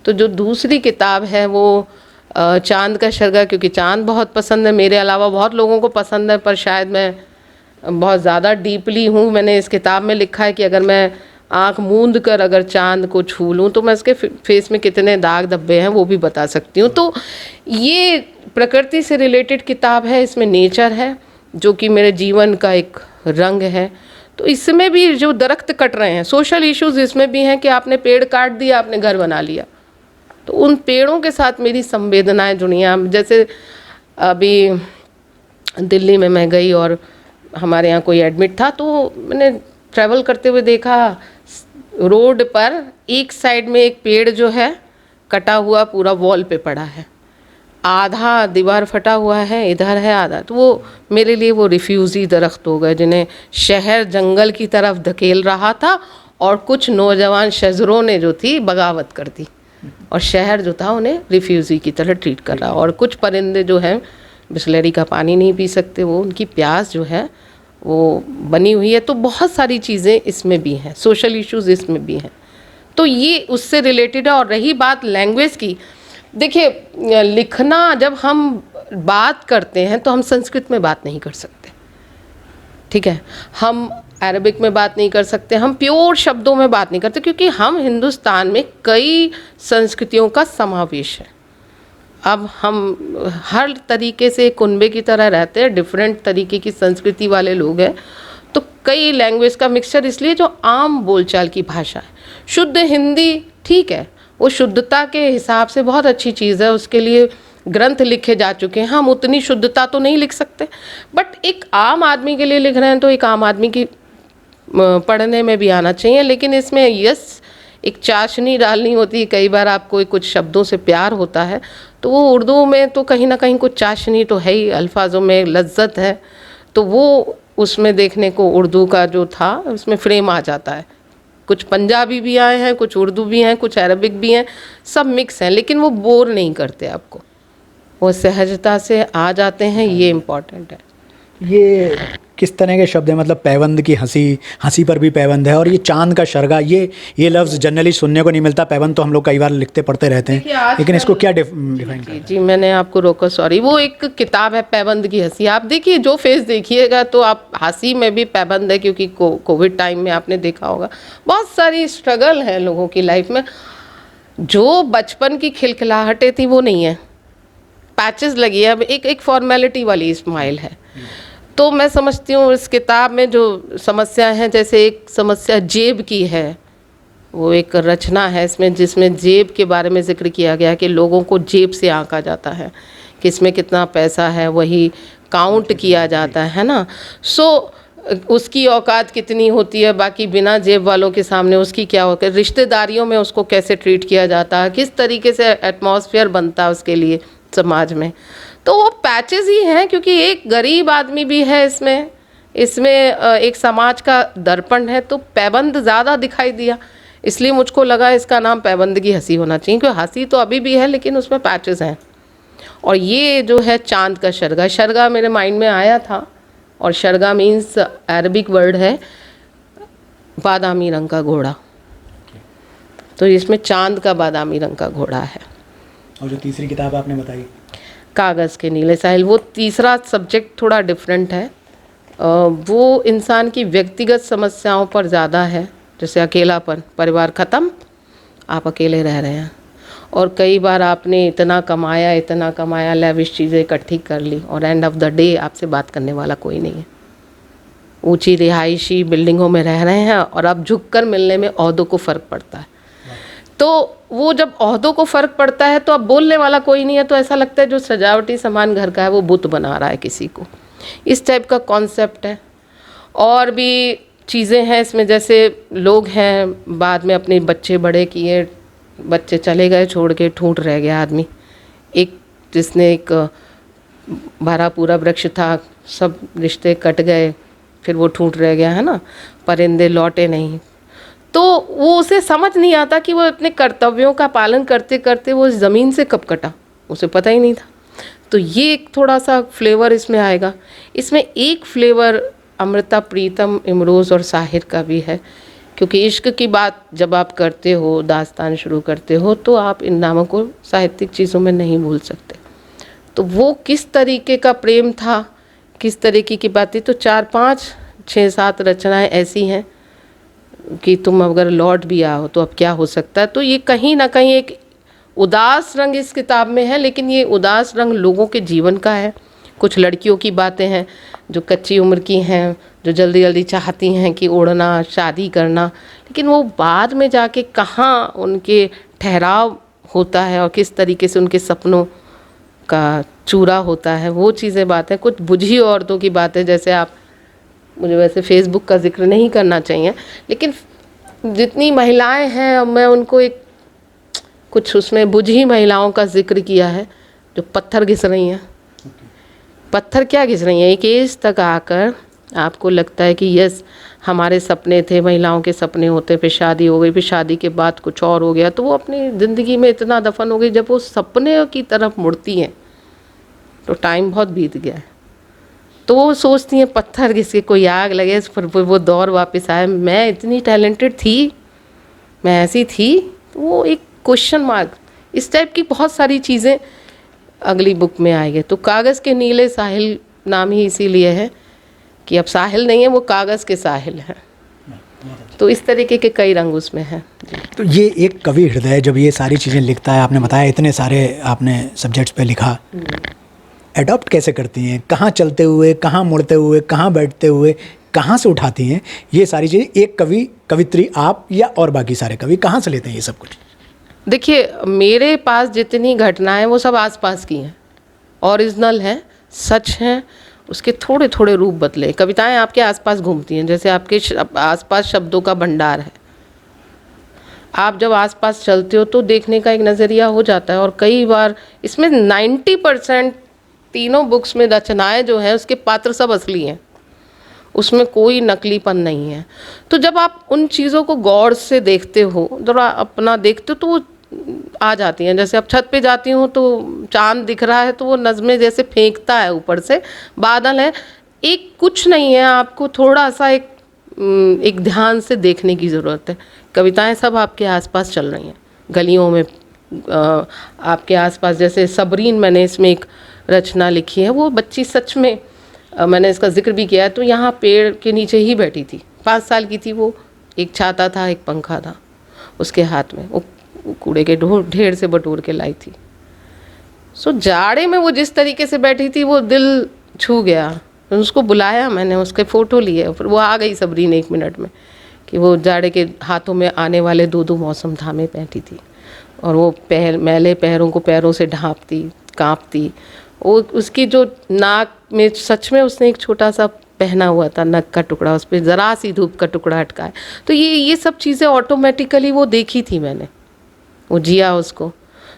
तो जो दूसरी किताब है वो चांद का शरगा, क्योंकि चांद बहुत पसंद है, मेरे अलावा बहुत लोगों को पसंद है, पर शायद मैं बहुत ज़्यादा डीपली हूँ। मैंने इस किताब में लिखा है कि अगर मैं आँख मूंद कर अगर चांद को छू लूँ तो मैं उसके फेस में कितने दाग धब्बे हैं वो भी बता सकती हूँ। तो ये प्रकृति से रिलेटेड किताब है, इसमें नेचर है जो कि मेरे जीवन का एक रंग है। तो इसमें भी जो दरख्त कट रहे हैं, सोशल इश्यूज इसमें भी हैं कि आपने पेड़ काट दिया, आपने घर बना लिया, तो उन पेड़ों के साथ मेरी संवेदनाएं जुड़ी हैं। जैसे अभी दिल्ली में मैं गई और हमारे यहाँ कोई एडमिट था, तो मैंने ट्रैवल करते हुए देखा रोड पर एक साइड में एक पेड़ जो है कटा हुआ पूरा वॉल पे पड़ा है, आधा दीवार फटा हुआ है, इधर है आधा। तो वो मेरे लिए वो रिफ्यूज़ी दरख्त हो गए जिन्हें शहर जंगल की तरफ धकेल रहा था और कुछ नौजवान शजरों ने जो थी बगावत कर दी और शहर जो था उन्हें रिफ्यूज़ी की तरह ट्रीट कर रहा। और कुछ परिंदे जो हैं बिस्लरी का पानी नहीं पी सकते, वो उनकी प्यास जो है वो बनी हुई है। तो बहुत सारी चीज़ें इसमें भी हैं, सोशल इश्यूज इसमें भी हैं। तो ये उससे रिलेटेड है। और रही बात लैंग्वेज की, देखिए लिखना, जब हम बात करते हैं तो हम संस्कृत में बात नहीं कर सकते, ठीक है, हम अरबिक में बात नहीं कर सकते, हम प्योर शब्दों में बात नहीं करते, क्योंकि हम हिंदुस्तान में कई संस्कृतियों का समावेश है। अब हम हर तरीके से कुनबे की तरह रहते हैं, डिफरेंट तरीके की संस्कृति वाले लोग हैं, तो कई लैंग्वेज का मिक्सचर, इसलिए जो आम बोलचाल की भाषा है, शुद्ध हिंदी ठीक है, वो शुद्धता के हिसाब से बहुत अच्छी चीज़ है, उसके लिए ग्रंथ लिखे जा चुके हैं। हम उतनी शुद्धता तो नहीं लिख सकते, बट एक आम आदमी के लिए लिख रहे हैं तो एक आम आदमी की पढ़ने में भी आना चाहिए। लेकिन इसमें यस एक चाशनी डालनी होती है, कई बार आपको कुछ शब्दों से प्यार होता है तो वो उर्दू में तो कहीं ना कहीं कुछ चाशनी तो है ही, अल्फाजों में लज्जत है, तो वो उसमें देखने को उर्दू का जो था उसमें फ्रेम आ जाता है। कुछ पंजाबी भी आए हैं, कुछ उर्दू भी हैं, कुछ अरबिक भी हैं, सब मिक्स हैं, लेकिन वो बोर नहीं करते आपको, वो सहजता से आ जाते हैं, ये इम्पॉर्टेंट है। ये किस तरह के शब्द हैं? मतलब पैबंद की हंसी, हंसी पर भी पैबंद है, और ये चांद का शरगा, ये लफ्ज़ जनरली सुनने को नहीं मिलता। पैबंद तो हम लोग कई बार लिखते पढ़ते रहते हैं, लेकिन इसको क्या डिफाइन करते हैं? जी मैंने आपको रोका, सॉरी। वो एक किताब है पैबंद की हंसी, आप देखिए, जो फेस देखिएगा तो आप हंसी में भी पैबंद है, क्योंकि कोविड टाइम में आपने देखा होगा बहुत सारी स्ट्रगल है लोगों की लाइफ में। जो बचपन की खिलखिलाहटें थी वो नहीं है, पैचेस लगी है, अब एक फॉर्मेलिटी वाली स्माइल है। तो मैं समझती हूँ इस किताब में जो समस्या है, जैसे एक समस्या जेब की है, वो एक रचना है इसमें जिसमें जेब के बारे में जिक्र किया गया है कि लोगों को जेब से आंका जाता है कि इसमें कितना पैसा है, वही काउंट किया जाता है ना। सो उसकी औकात कितनी होती है, बाकी बिना जेब वालों के सामने उसकी क्या होती है, रिश्तेदारियों में उसको कैसे ट्रीट किया जाता है, किस तरीके से एटमॉस्फेयर बनता है उसके लिए समाज में। तो वो पैचेस ही हैं, क्योंकि एक गरीब आदमी भी है इसमें एक समाज का दर्पण है, तो पैबंद ज़्यादा दिखाई दिया, इसलिए मुझको लगा इसका नाम पैबंद की हंसी होना चाहिए, क्योंकि हंसी तो अभी भी है लेकिन उसमें पैचेस हैं। और ये जो है चांद का शरगा, शरगा मेरे माइंड में आया था, और शरगा मीन्स अरबिक वर्ड है बादामी रंग का घोड़ा, तो इसमें चांद का बादामी रंग का घोड़ा है। और जो तीसरी किताब आपने बताई कागज़ के नीले साहिल, वो तीसरा सब्जेक्ट थोड़ा डिफरेंट है, वो इंसान की व्यक्तिगत समस्याओं पर ज़्यादा है, जैसे अकेलापन, परिवार ख़त्म, आप अकेले रह रहे हैं, और कई बार आपने इतना कमाया लेविश चीज़ें इकट्ठी कर ली, और एंड ऑफ द डे आपसे बात करने वाला कोई नहीं है। ऊंची रिहायशी बिल्डिंगों में रह रहे हैं और अब झुककर मिलने में ओहदों को फ़र्क पड़ता है। तो वो जब ओहदों को फ़र्क पड़ता है तो अब बोलने वाला कोई नहीं है, तो ऐसा लगता है जो सजावटी सामान घर का है वो बुत बना रहा है किसी को, इस टाइप का कॉन्सेप्ट है। और भी चीज़ें हैं इसमें, जैसे लोग हैं बाद में अपने बच्चे बड़े किए, बच्चे चले गए छोड़ के, ठूंठ रह गया आदमी, एक जिसने एक भरा पूरा वृक्ष था, सब रिश्ते कट गए, फिर वो ठूंठ रह गया है ना, परिंदे लौटे नहीं, तो वो उसे समझ नहीं आता कि वो अपने कर्तव्यों का पालन करते करते वो ज़मीन से कब कटा, उसे पता ही नहीं था। तो ये एक थोड़ा सा फ्लेवर इसमें आएगा। इसमें एक फ्लेवर अमृता प्रीतम, इमरोज़ और साहिर का भी है, क्योंकि इश्क की बात जब आप करते हो, दास्तान शुरू करते हो, तो आप इन नामों को साहित्यिक चीज़ों में नहीं भूल सकते। तो वो किस तरीके का प्रेम था, किस तरीके की बातें, तो 4, 5, 6, 7 रचनाएं ऐसी हैं कि तुम अगर लौट भी आओ तो अब क्या हो सकता है। तो ये कहीं ना कहीं एक उदास रंग इस किताब में है, लेकिन ये उदास रंग लोगों के जीवन का है। कुछ लड़कियों की बातें हैं जो कच्ची उम्र की हैं, जो जल्दी जल्दी चाहती हैं कि उड़ना, शादी करना, लेकिन वो बाद में जाके कहाँ उनके ठहराव होता है और किस तरीके से उनके सपनों का चूरा होता है, वो चीज़ें बातें। कुछ बुझी औरतों की बातें, जैसे आप, मुझे वैसे फेसबुक का जिक्र नहीं करना चाहिए, लेकिन जितनी महिलाएं हैं मैं उनको एक कुछ उसमें बुझी महिलाओं का जिक्र किया है जो पत्थर घिस रही हैं। पत्थर क्या घिस रही हैं, एक एज तक आकर आपको लगता है कि यस हमारे सपने थे, महिलाओं के सपने होते, फिर शादी हो गई, फिर शादी के बाद कुछ और हो गया, तो वो अपनी ज़िंदगी में इतना दफन हो गई, जब वो सपने की तरफ मुड़ती हैं तो टाइम बहुत बीत गया है। तो वो सोचती हैं पत्थर घिस के कोई आग लगे, फिर वो दौर वापस आए, मैं इतनी टैलेंटेड थी, मैं ऐसी थी। तो वो एक क्वेश्चन मार्क, इस टाइप की बहुत सारी चीज़ें अगली बुक में आएगी। तो कागज़ के नीले साहिल नाम ही इसीलिए है कि अब साहिल नहीं है, वो कागज़ के साहिल हैं। तो इस तरीके के कई रंग उसमें हैं। तो ये एक कवि हृदय जब ये सारी चीज़ें लिखता है, आपने बताया इतने सारे आपने सब्जेक्ट्स पे लिखा, एडॉप्ट कैसे करती हैं, कहाँ चलते हुए, कहाँ मुड़ते हुए, कहाँ बैठते हुए, कहाँ से उठाती हैं ये सारी चीज़ें? एक कवि, कवित्री आप या और बाकी सारे कवि कहाँ से लेते हैं ये सब कुछ? देखिए, मेरे पास जितनी घटनाएं वो सब आसपास की हैं, ओरिजिनल हैं, सच हैं, उसके थोड़े थोड़े रूप बदले। कविताएं आपके आसपास घूमती हैं, जैसे आपके आसपास शब्दों का भंडार है। आप जब आसपास चलते हो तो देखने का एक नज़रिया हो जाता है। और कई बार इसमें 90% तीनों बुक्स में रचनाएं जो हैं उसके पात्र सब असली हैं, उसमें कोई नकलीपन नहीं है। तो जब आप उन चीज़ों को गौर से देखते हो, जरा अपना देखते हो, तो वो आ जाती हैं। जैसे अब छत पे जाती हूँ तो चांद दिख रहा है, तो वो नज़में जैसे फेंकता है, ऊपर से बादल है, एक कुछ नहीं है, आपको थोड़ा सा एक ध्यान से देखने की ज़रूरत है। कविताएं सब आपके आसपास चल रही हैं, गलियों में, आपके आसपास। जैसे सबरीन, मैंने इसमें एक रचना लिखी है, वो बच्ची सच में, मैंने इसका जिक्र भी किया है, तो यहाँ पेड़ के नीचे ही बैठी थी, 5 साल की थी वो, एक छाता था, एक पंखा था उसके हाथ में, वो कूड़े के ढेर से बटोर के लाई थी। सो जाड़े में वो जिस तरीके से बैठी थी, वो दिल छू गया। उसको बुलाया मैंने, उसके फ़ोटो लिए, फिर वो आ गई सबरीन 1 मिनट में, कि वो जाड़े के हाथों में आने वाले 2-2 मौसम थामे बैठी थी, और वो मैले पैरों को पैरों से ढांपती, कांपती। वो उसकी जो नाक में सच में उसने एक छोटा सा पहना हुआ था नग का टुकड़ा, उस पर ज़रा सी धूप का टुकड़ा अटका है। तो ये सब चीज़ें ऑटोमेटिकली वो देखी थी मैंने, वो जिया उसको।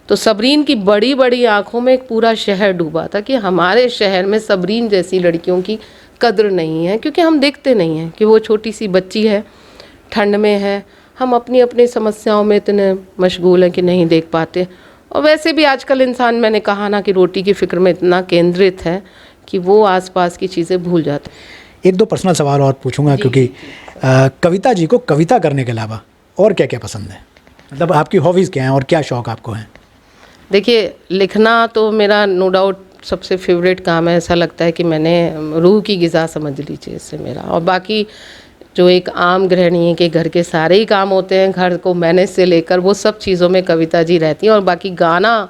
तो सबरीन की बड़ी बड़ी आँखों में एक पूरा शहर डूबा था कि हमारे शहर में सबरीन जैसी लड़कियों की कद्र नहीं है, क्योंकि हम देखते नहीं हैं कि वो छोटी सी बच्ची है, ठंड में है, हम अपनी अपनी समस्याओं में इतने मशगूल हैं कि नहीं देख पाते। और वैसे भी आजकल इंसान, मैंने कहा ना कि रोटी की फ़िक्र में इतना केंद्रित है कि वो आसपास की चीज़ें भूल जाते हैं। 1-2 पर्सनल सवाल और पूछूंगा, क्योंकि कविता जी को कविता करने के अलावा और क्या क्या पसंद है? मतलब आपकी हॉबीज़ क्या हैं और क्या शौक़ आपको हैं? देखिए, लिखना तो मेरा नो डाउट सबसे फेवरेट काम है। ऐसा लगता है कि मैंने रूह की ग़िज़ा समझ लीजिए इससे मेरा। और बाकी जो एक आम गृहिणी के घर के सारे ही काम होते हैं, घर को मैनेज से लेकर, वो सब चीज़ों में कविता जी रहती हैं। और बाकी गाना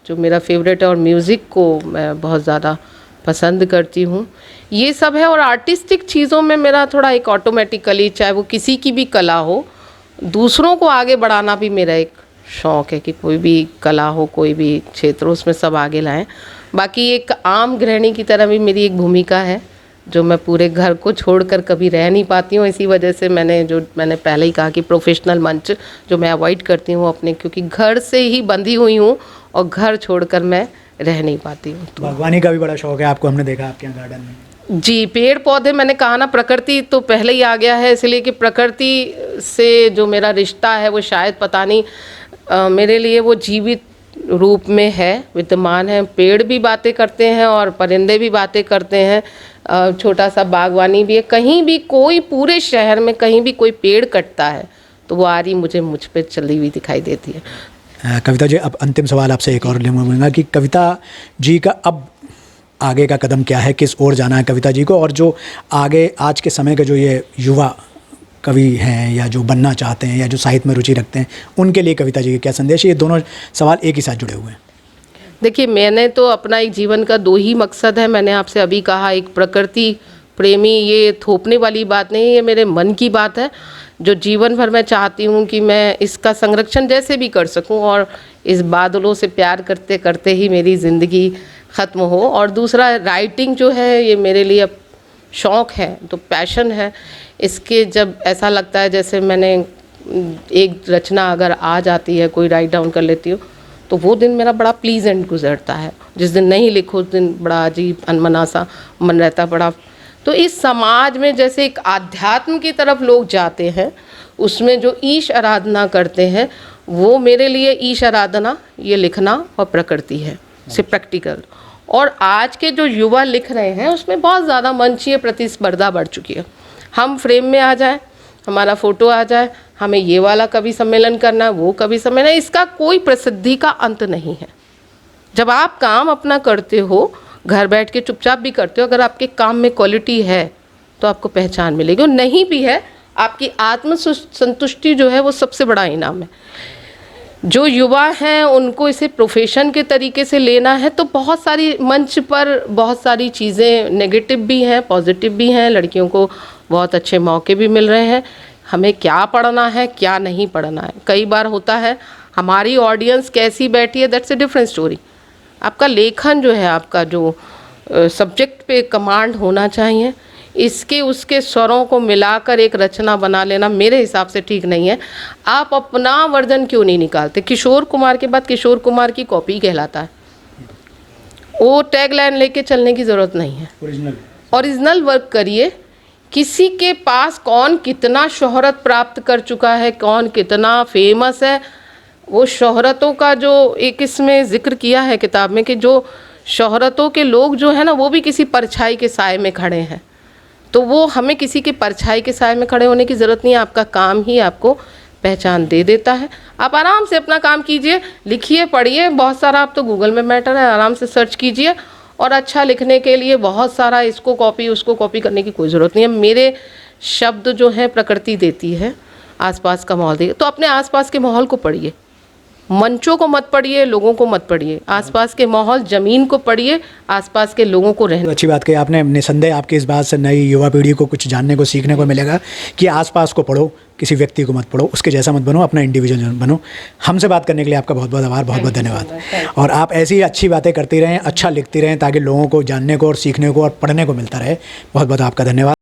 जो मेरा फेवरेट है, और म्यूज़िक को मैं बहुत ज़्यादा पसंद करती हूँ, ये सब है। और आर्टिस्टिक चीज़ों में मेरा थोड़ा एक ऑटोमेटिकली, चाहे वो किसी की भी कला हो, दूसरों को आगे बढ़ाना भी मेरा एक शौक़ है कि कोई भी कला हो, कोई भी क्षेत्र, उसमें सब आगे लाएं। बाकी एक आम गृहिणी की तरह भी मेरी एक भूमिका है, जो मैं पूरे घर को छोड़कर कभी रह नहीं पाती हूँ। इसी वजह से मैंने पहले ही कहा कि प्रोफेशनल मंच जो मैं अवॉइड करती हूँ अपने, क्योंकि घर से ही बंधी हुई हूँ और घर छोड़कर मैं रह नहीं पाती हूँ। तो बागवानी का भी बड़ा शौक़ है आपको, हमने देखा आपके यहाँ गार्डन में। जी, पेड़ पौधे, मैंने कहा ना, प्रकृति तो पहले ही आ गया है, इसलिए कि प्रकृति से जो मेरा रिश्ता है वो शायद पता नहीं, मेरे लिए वो जीवित रूप में है, विद्यमान है। पेड़ भी बातें करते हैं और परिंदे भी बातें करते हैं, छोटा सा बागवानी भी है। कहीं भी कोई, पूरे शहर में कहीं भी कोई पेड़ कटता है तो वो आरी मुझ पे चली हुई दिखाई देती है। कविता जी, अब अंतिम सवाल आपसे एक और लूँगा कि कविता जी का अब आगे का कदम क्या है, किस ओर जाना है कविता जी को, और जो आगे आज के समय के जो ये युवा कवि हैं या जो बनना चाहते हैं या जो साहित्य में रुचि रखते हैं, उनके लिए कविता जी का क्या संदेश है? ये दोनों सवाल एक ही साथ जुड़े हुए हैं। देखिए, मैंने तो अपना एक जीवन का 2 ही मकसद है। मैंने आपसे अभी कहा, एक प्रकृति प्रेमी, ये थोपने वाली बात नहीं है, ये मेरे मन की बात है जो जीवन भर मैं चाहती हूँ कि मैं इसका संरक्षण जैसे भी कर सकूँ और इस बादलों से प्यार करते करते ही मेरी ज़िंदगी ख़त्म हो। और दूसरा, राइटिंग जो है ये मेरे लिए अब शौक़ है, तो पैशन है। इसके जब ऐसा लगता है जैसे मैंने एक रचना अगर आ जाती है, कोई राइट डाउन कर लेती हूँ, तो वो दिन मेरा बड़ा प्लीजेंट गुजरता है। जिस दिन नहीं लिखो उस दिन बड़ा अजीब अनमना सा मन रहता बड़ा। तो इस समाज में जैसे एक आध्यात्म की तरफ लोग जाते हैं, उसमें जो ईश आराधना करते हैं, वो मेरे लिए ईश आराधना ये लिखना और प्रकृति है, से प्रैक्टिकल। और आज के जो युवा लिख रहे हैं उसमें बहुत ज़्यादा मंचीय प्रतिस्पर्धा बढ़ चुकी है। हम फ्रेम में आ जाए, हमारा फ़ोटो आ जाए, हमें ये वाला कवि सम्मेलन करना है, वो कवि सम्मेलन, इसका कोई प्रसिद्धि का अंत नहीं है। जब आप काम अपना करते हो, घर बैठ के चुपचाप भी करते हो, अगर आपके काम में क्वालिटी है तो आपको पहचान मिलेगी, और नहीं भी है, आपकी आत्म संतुष्टि जो है वो सबसे बड़ा इनाम है। जो युवा हैं उनको इसे प्रोफेशन के तरीके से लेना है तो बहुत सारी मंच पर बहुत सारी चीज़ें नेगेटिव भी हैं, पॉजिटिव भी हैं। लड़कियों को बहुत अच्छे मौके भी मिल रहे हैं। हमें क्या पढ़ना है, क्या नहीं पढ़ना है, कई बार होता है हमारी ऑडियंस कैसी बैठी है, दैट्स ए डिफरेंट स्टोरी। आपका लेखन जो है, आपका जो सब्जेक्ट पे कमांड होना चाहिए, इसके उसके स्वरों को मिलाकर एक रचना बना लेना मेरे हिसाब से ठीक नहीं है। आप अपना वर्जन क्यों नहीं निकालते? किशोर कुमार के बाद किशोर कुमार की कॉपी कहलाता है, वो टैगलाइन लेके चलने की ज़रूरत नहीं है। ओरिजिनल वर्क करिए। किसी के पास कौन कितना शोहरत प्राप्त कर चुका है, कौन कितना फेमस है, वो शोहरतों का जो एक इसमें जिक्र किया है किताब में कि जो शोहरतों के लोग जो है ना, वो भी किसी परछाई के साए में खड़े हैं। तो वो हमें किसी के परछाई के साए में खड़े होने की ज़रूरत नहीं है। आपका काम ही आपको पहचान दे देता है। आप आराम से अपना काम कीजिए, लिखिए, पढ़िए, बहुत सारा अब तो गूगल में मैटर है, आराम से सर्च कीजिए। और अच्छा लिखने के लिए बहुत सारा इसको कॉपी उसको कॉपी करने की कोई ज़रूरत नहीं है। मेरे शब्द जो हैं प्रकृति देती है, आसपास का माहौल देती है। तो अपने आसपास के माहौल को पढ़िए, मंचों को मत पढ़िए, लोगों को मत पढ़िए, आसपास के माहौल, ज़मीन को पढ़िए, आसपास के लोगों को रहने। अच्छी बात कही आपने। निसंदेह आपकी इस बात से नई युवा पीढ़ी को कुछ जानने को, सीखने को मिलेगा कि आसपास को पढ़ो, किसी व्यक्ति को मत पढ़ो, उसके जैसा मत बनो, अपना इंडिविजुअल बनो। हमसे बात करने के लिए आपका बहुत बहुत आभार, बहुत बहुत धन्यवाद। और आप ऐसी अच्छी बातें करती रहें, अच्छा लिखती रहें, ताकि लोगों को जानने को और सीखने को और पढ़ने को मिलता रहे। बहुत बहुत आपका धन्यवाद।